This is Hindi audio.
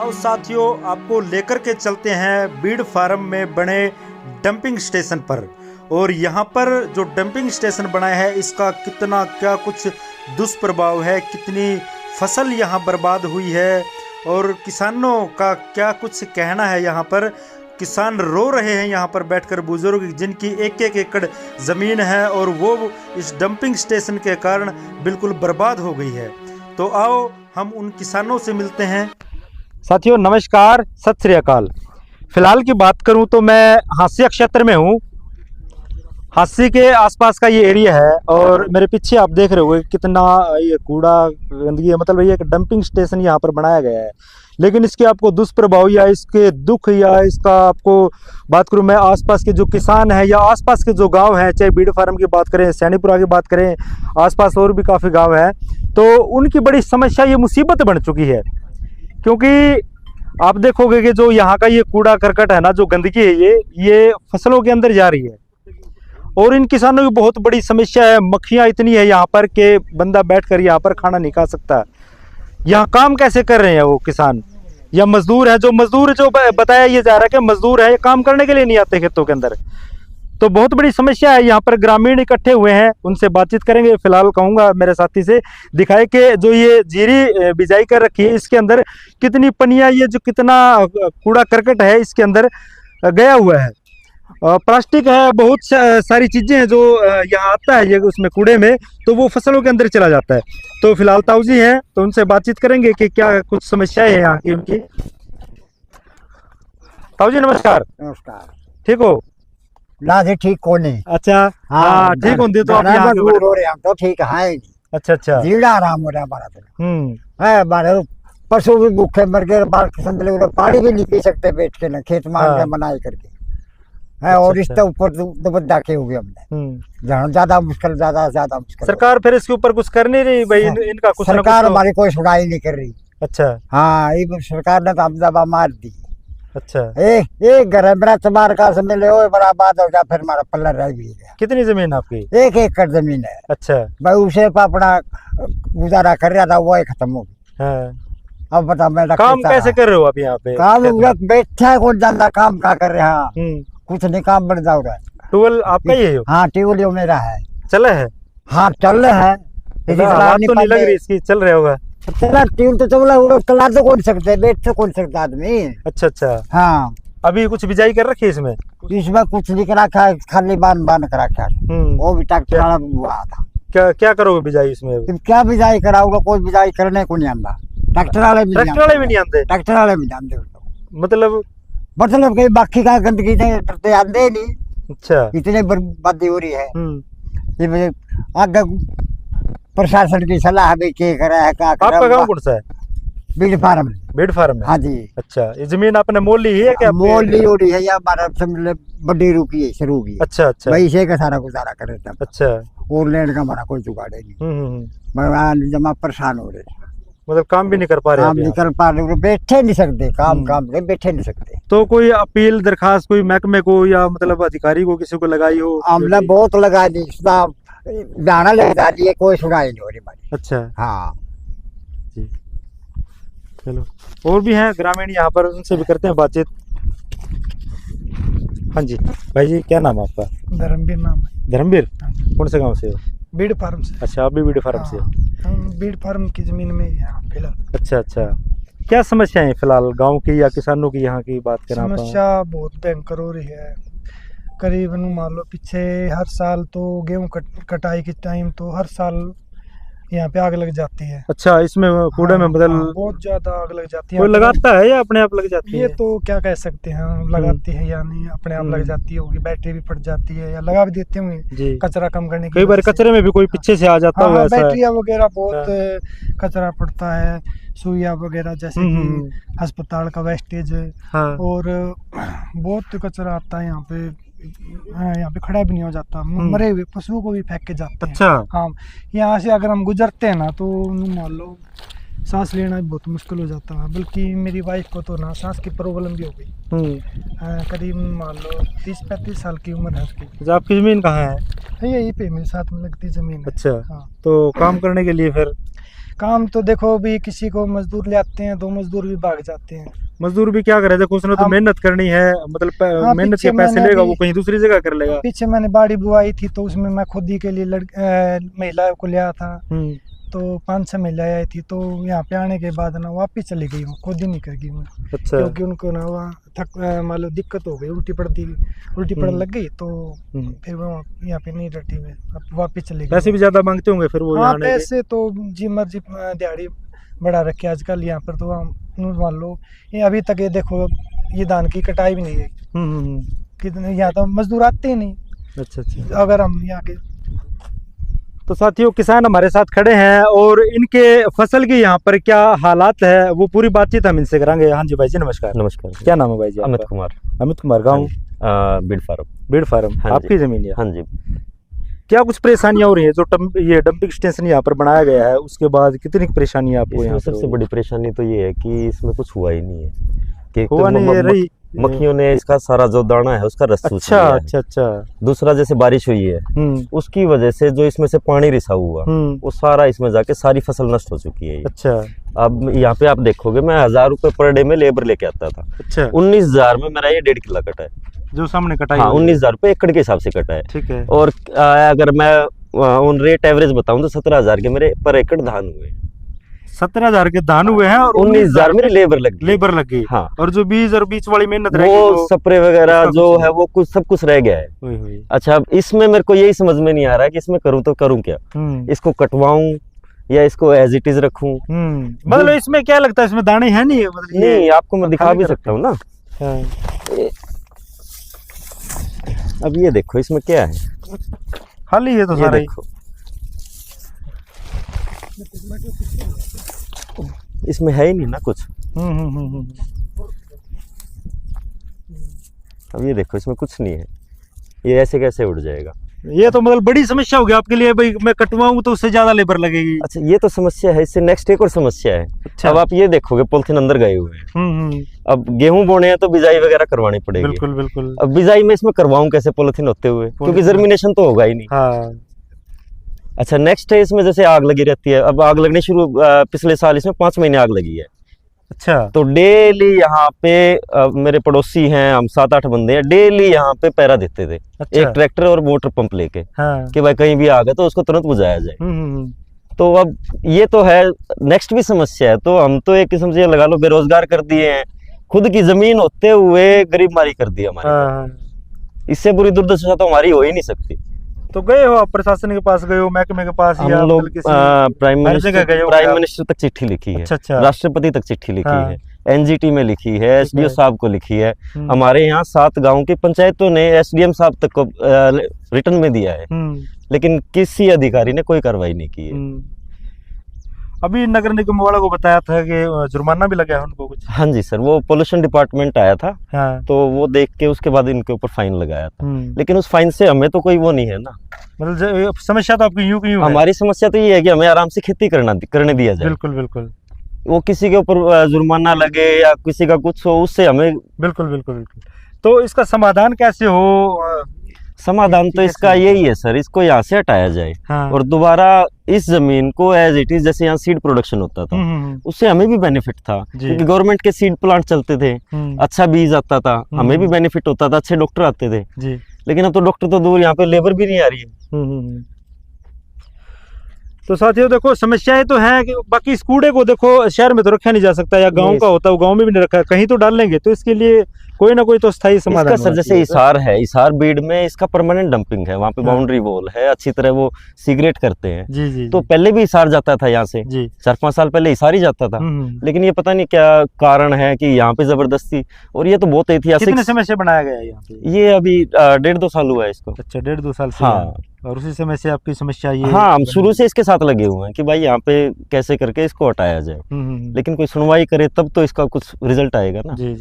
आओ साथियों, आपको लेकर के चलते हैं बीड़ फार्म में बने डंपिंग स्टेशन पर। और यहाँ पर जो डंपिंग स्टेशन बना है इसका कितना क्या कुछ दुष्प्रभाव है, कितनी फसल यहाँ बर्बाद हुई है और किसानों का क्या कुछ कहना है। यहाँ पर किसान रो रहे हैं यहाँ पर बैठकर, बुजुर्ग जिनकी एक एक एकड़ ज़मीन है और वो इस डंपिंग स्टेशन के कारण बिल्कुल बर्बाद हो गई है। तो आओ हम उन किसानों से मिलते हैं। साथियों नमस्कार, सत श्री अकाल। फिलहाल की बात करूं तो मैं हांसी क्षेत्र में हूं। हांसी के आसपास का ये एरिया है और मेरे पीछे आप देख रहे हो कितना ये कूड़ा गंदगी है। मतलब ये एक डंपिंग स्टेशन यहाँ पर बनाया गया है, लेकिन इसके आपको दुष्प्रभाव या इसके दुख या इसका आपको बात करूं मैं, आसपास के जो किसान हैं या आसपास के जो गांव हैं, चाहे बीड़ फार्म की बात करें, सैनीपुरा की बात करें, आसपास और भी काफ़ी गांव हैं, तो उनकी बड़ी समस्या ये मुसीबत बन चुकी है। क्योंकि आप देखोगे कि जो यहाँ का ये कूड़ा करकट है ना, जो गंदगी है ये फसलों के अंदर जा रही है और इन किसानों की बहुत बड़ी समस्या है। मक्खियाँ इतनी है यहाँ पर कि बंदा बैठकर यहाँ पर खाना नहीं खा सकता। यहाँ काम कैसे कर रहे हैं वो किसान या मजदूर है, जो मजदूर जो बताया ये जा रहा है कि मजदूर है, ये काम करने के लिए नहीं आते खेतों के अंदर। तो बहुत बड़ी समस्या है। यहाँ पर ग्रामीण इकट्ठे हुए हैं, उनसे बातचीत करेंगे। फिलहाल कहूँगा मेरे साथी से दिखाए कि जो ये जीरी बिजाई कर रखी है इसके अंदर कितनी पनियाँ, ये जो कितना कूड़ा करकट है इसके अंदर गया हुआ है। प्लास्टिक है, बहुत सारी चीज़ें हैं जो यहाँ आता है ये उसमें कूड़े में, तो वो फसलों के अंदर चला जाता है। तो फिलहाल ताऊ जी हैं, तो उनसे बातचीत करेंगे कि क्या कुछ समस्याएं हैं यहाँ की उनकी। ताऊ जी नमस्कार। नमस्कार। ठीक हो? ना जी ठीक को नहीं। अच्छा हाँ ठीक होंगे तो आप यहाँ हो रहे हम तो ठीक है। अच्छा अच्छा, जीड़ा आराम हो रहा हमारा तो है। हमारे पशु भी भूखे मर गए, पानी भी नहीं पी सकते बैठ के ना, खेत मान के बनाई करके है। और इसके ऊपर दुबद्दा के हुए हमने ज्यादा मुश्किल, ज्यादा मुश्किल। सरकार फिर इसके ऊपर कुछ कर नहीं रही भाई? इनका कुछ सरकार हमारी कोई सुनाई नहीं कर रही। अच्छा हाँ, ये सरकार ने तो हम दबा मार दी। अच्छा, एक घर है मेरा, चमार का से मिले हो बड़ा बात हो गया, फिर हमारा पल्ला रह भी गया। कितनी जमीन आपकी? 1 एकड़ जमीन है। अच्छा भाई उसे अपना गुजारा कर रहा था, वो ही खत्म हो गया। हाँ। अब बता मैं काम कैसे कर रहे हो आप यहाँ पे? काम बैठा है, कौन जानता काम क्या कर रहे हैं। कुछ नहीं, काम बढ़ जा रहा है। ट्यूबवेल आपका ही है? हाँ ट्यूबवेल मेरा है। चला है? हाँ चल रहा है। तो नहीं लग रही इसकी, चल रहा होगा। चला ट्यूब तो चला, चला तो कौन सकते, बैठ तो कौन सकता आदमी। अच्छा अच्छा। हाँ अभी कुछ बिजाई कर रखी है इसमें? इसमें कुछ नहीं करा, खाली बांध कर रखा। वो भी ट्रैक्टर वाला हुआ था। क्या करोगे बिजाई इसमें? क्या बिजाई कराऊंगा, कोई बिजाई करने को नहीं आता। ट्रैक्टर वाले भी नहीं आते। ट्रैक्टर वाले भी जानते। मतलब कि बाकी का गंदगी तो आते नहीं। अच्छा, इतनी बर्बादी हो रही है। आगे प्रशासन की सलाह है भाई क्या करा है, क्या आपका गांव कौन सा है? बीड़ फार्म। बीड़ फार्म है? हाँ जी। अच्छा, ये जमीन आपने मोल ली है क्या? मोल ली हो रही है या हमारा बड़ी रुकी है, शुरू की। अच्छा अच्छा, भाई इसे का सारा गुजारा कर रहे थे। अच्छा, और लैंड का हमारा कोई जुगाड़ नहीं। भगवान जमा परेशान हो रहे, मतलब काम भी नहीं कर पा रहे? काम नहीं कर पा रहे, बैठे नहीं सकते, काम से बैठे नहीं सकते। तो कोई अपील दरखास्त कोई महकमे को या मतलब अधिकारी को किसी को लगाई हो? हमने बहुत लगा दी, दाना लगा दिए, कोई सुनाई नहीं हो रही हमारी। अच्छा हाँ जी, चलो और भी हैं ग्रामीण यहाँ पर, उनसे भी करते हैं बातचीत। हाँ जी भाई जी, क्या नाम है आपका? धर्मवीर नाम है। धर्मवीर, कौन से गांव से हो? बीड़ फार्म से। अच्छा, आप भी बीड़ फार्म से? हम बीड़ फार्म की जमीन में यहाँ फिलहाल। अच्छा अच्छा, क्या समस्या है फिलहाल गांव की या किसानों की यहाँ की बात करें? समस्या बहुत भयंकर हो रही है। करीबन मान लो पीछे हर साल तो गेहूं कटाई के टाइम तो हर साल यहाँ पे आग लग जाती है। अच्छा, इसमें कूड़े में मतलब बहुत ज्यादा आग लग जाती है। कोई लगाता है या अपने आप लग जाती है? ये तो क्या कह सकते हैं, लगाती है या नहीं, अपने आप लग जाती होगी। बैटरी भी फट जाती है या लगा भी देते होंगे कचरा कम करने के। कई बार कचरे में भी कोई पीछे से आ जाता है। बैटरिया वगैरह बहुत कचरा पड़ता है, सुइया वगैरह जैसे कि अस्पताल का वेस्टेज, और बहुत कचरा आता है यहाँ पे। यहाँ पे खड़ा भी नहीं हो जाता, मरे हुए पशुओं को भी फेंक के जाते हैं। अच्छा हाँ, यहाँ से अगर हम गुजरते हैं ना तो मान लो सांस लेना भी बहुत मुश्किल हो जाता है। बल्कि मेरी वाइफ को तो ना सांस की प्रॉब्लम भी हो गई। करीब मान लो 30-35 साल की उम्र है उसकी। आपकी जमीन कहाँ है? यही पे मेरे साथ में लगती जमीन है। अच्छा हाँ। तो काम करने के लिए फिर काम तो देखो भी किसी को मजदूर ले आते हैं, 2 मजदूर भी भाग जाते हैं। मजदूर भी क्या करे, देखो उसने तो मेहनत करनी है, मतलब हाँ, मेहनत पीछे के पैसे मैंने लेगा अभी- वो कहीं दूसरी जगह कर लेगा। पीछे मैंने बाड़ी बुआई थी तो उसमें मैं खुद ही के लिए महिलाओं को लिया था, तो 5-6 महिलाएं आई थी, तो यहाँ पे आने के बाद ना वापिस चली गई हूँ, खुद ही नहीं कर गई मैं। अच्छा। क्योंकि उनको ना वहाँ मान लो दिक्कत हो गई, उल्टी पड़ने लग गई, तो फिर वो यहाँ पे नहीं रटी मैं, अब वापिस चली गई। पैसे भी ज्यादा मांगते होंगे फिर वो हाँ, यहाँ आने के? पैसे तो जी मर्जी दिहाड़ी बढ़ा रखे आजकल यहाँ पर, तो हम मान लो ये अभी तक ये देखो ये धान की कटाई भी नहीं है, कितने यहाँ तो मजदूर आते ही नहीं। अच्छा अच्छा। अगर हम यहाँ के तो साथियों, किसान हमारे साथ खड़े हैं और इनके फसल की यहाँ पर क्या हालात है वो पूरी बातचीत हम इनसे करांगे। हाँ जी भाई जी, नमस्कार। नमस्कार। क्या नाम है भाई जी? अमित कुमार। अमित कुमार, गाँव बीड फार्म। बीड फार्म, हाँ आपकी जमीन है? हाँ जी। क्या कुछ परेशानियां हो रही है? जो ये डंपिंग स्टेशन यहाँ पर बनाया गया है उसके बाद कितनी परेशानियां आपको यहाँ इसमें सबसे बड़ी परेशानी तो ये है कि इसमें कुछ हुआ ही नहीं है, कि हुआ नहीं है रही मक्खियों ने इसका सारा जो दाना है उसका रस चूस लिया है। अच्छा अच्छा। दूसरा, जैसे बारिश हुई है उसकी वजह से जो इसमें से पानी रिसा हुआ वो सारा इसमें जाके सारी फसल नष्ट हो चुकी है। अच्छा। अब यहाँ पे आप देखोगे, मैं 1000 रुपए पर डे में लेबर लेके आता था। अच्छा। 19,000 में मेरा ये 1.5 किला कटा है, जो सामने कटाई। हाँ, 19,000 रुपए एकड़ के हिसाब से कटा है। ठीक है। और अगर मैं ऑन रेट एवरेज बताऊं तो 17,000 के मेरे पर एकड़ धान हुए। 17,000 के धान हुए हैं और 19,000 मेरी लेबर लग गई। हाँ। और जो बीज और बीच वाली मेहनत वो स्प्रे वगैरह जो है वो कुछ सब कुछ रह गया है। अच्छा, अब इसमें मेरे को यही समझ में नहीं आ रहा है कि इसमें करूं तो करूं क्या, इसको कटवाऊं या इसको एज इट इज रखूं। मतलब इसमें क्या लगता है, इसमें दाने हैं नहीं? मतलब नहीं, आपको मैं दिखा भी सकता हूँ ना। अब ये देखो इसमें क्या है, खाली है तो सारा ही। इसमें है ही नहीं ना कुछ। अब ये देखो इसमें कुछ नहीं है, ये ऐसे कैसे उड़ जाएगा? ये तो मतलब बड़ी समस्या होगी आपके लिए भाई, मैं कटवाऊं तो उससे ज्यादा लेबर लगेगी। अच्छा, ये तो समस्या है, इससे नेक्स्ट एक और समस्या है। अच्छा। अब आप ये देखोगे पॉलिथीन अंदर गए हुए हैं। अब गेहूं बोने हैं तो बिजाई वगैरह करवानी पड़ेगी। बिल्कुल बिल्कुल। अब बिजाई में इसमें करवाऊं कैसे पॉलिथीन होते हुए, क्योंकि जर्मिनेशन तो होगा ही नहीं। हाँ। अच्छा, नेक्स्ट है इसमें जैसे आग लगी रहती है। अब आग लगनी शुरू, पिछले साल इसमें 5 महीने आग लगी है। अच्छा। तो डेली यहाँ पे मेरे पड़ोसी हैं, हम 7-8 बंदे हैं, डेली यहाँ पे पहरा देते थे। अच्छा। एक ट्रैक्टर और मोटर पंप लेके। हाँ। कि भाई कहीं भी आ गया तो उसको तुरंत बुझाया जाए। तो अब ये तो है, नेक्स्ट भी समस्या है। तो हम तो एक किस्म से लगा लो बेरोजगार कर दिए हैं, खुद की जमीन होते हुए गरीबमारी कर दी हमारे। हाँ। इससे बुरी दुर्दशा तो हमारी हो ही नहीं सकती। तो गए हो आप प्रशासन के पास, गए हो महकमे के पास? हम या लोग प्राइम मिनिस्टर तक चिट्ठी लिखी है। अच्छा। राष्ट्रपति तक चिट्ठी लिखी हाँ। है, एनजीटी में लिखी है, एसडीओ साहब को लिखी है। हमारे यहाँ 7 गांव की पंचायतों ने एसडीएम साहब तक को रिटर्न में दिया है, लेकिन किसी अधिकारी ने कोई कार्रवाई नहीं की है। अभी नगर निगम वालों को बताया था कि जुर्माना भी लगा है उनको कुछ? हाँ जी सर, वो पोल्यूशन डिपार्टमेंट आया था। हाँ। तो वो देख के उसके बाद इनके ऊपर फाइन लगाया था, लेकिन उस फाइन से हमें तो कोई वो नहीं है ना। मतलब समस्या तो आपकी यूं की यूं है। हमारी समस्या तो ये है कि हमें आराम से खेती करने दिया जाए। बिल्कुल बिल्कुल। वो किसी के ऊपर जुर्माना लगे या किसी का कुछ हो, उससे हमें बिल्कुल बिल्कुल बिल्कुल। तो इसका समाधान कैसे हो? समाधान तो इसका यही है सर, इसको यहाँ से हटाया जाए। हाँ। और दोबारा इस जमीन को एज इट इज, जैसे यहाँ सीड प्रोडक्शन होता था उससे हमें भी बेनिफिट था, क्योंकि गवर्नमेंट के सीड प्लांट चलते थे, अच्छा बीज आता था, हमें भी बेनिफिट होता था, अच्छे डॉक्टर आते थे जी। लेकिन अब तो डॉक्टर तो दूर, यहाँ पे लेबर भी नहीं आ रही है। तो साथियों देखो, समस्याएं तो है कि बाकी इस कूड़े को देखो शहर में तो रखा नहीं जा सकता, या गांव का होता है वो गांव में भी नहीं रखा, कहीं तो डालेंगे, तो इसके लिए कोई ना कोई तो स्थायी समाधान। सर जैसे हिसार है, हिसार बीड में इसका परमानेंट डंपिंग है, वहाँ पे बाउंड्री वॉल है, अच्छी तरह वो सिगरेट करते हैं। जी जी। तो पहले भी हिसार जाता था यहाँ से, 4-5 साल पहले हिसार ही जाता था, लेकिन ये पता नहीं क्या कारण है कि यहाँ पे जबरदस्ती, और ये तो बहुत ऐतिहासिक। कितने समय से बनाया गया है यहाँ पे? ये अभी 1.5-2 साल हुआ है इसको। अच्छा, 1.5-2 साल से। हाँ। और उसी समय से आपकी समस्या ये? हाँ, हम शुरू से इसके साथ लगे हुए हैं कि भाई यहाँ पे कैसे करके इसको हटाया जाए, लेकिन कोई सुनवाई करे तब तो इसका कुछ रिजल्ट आएगा ना। जी जी।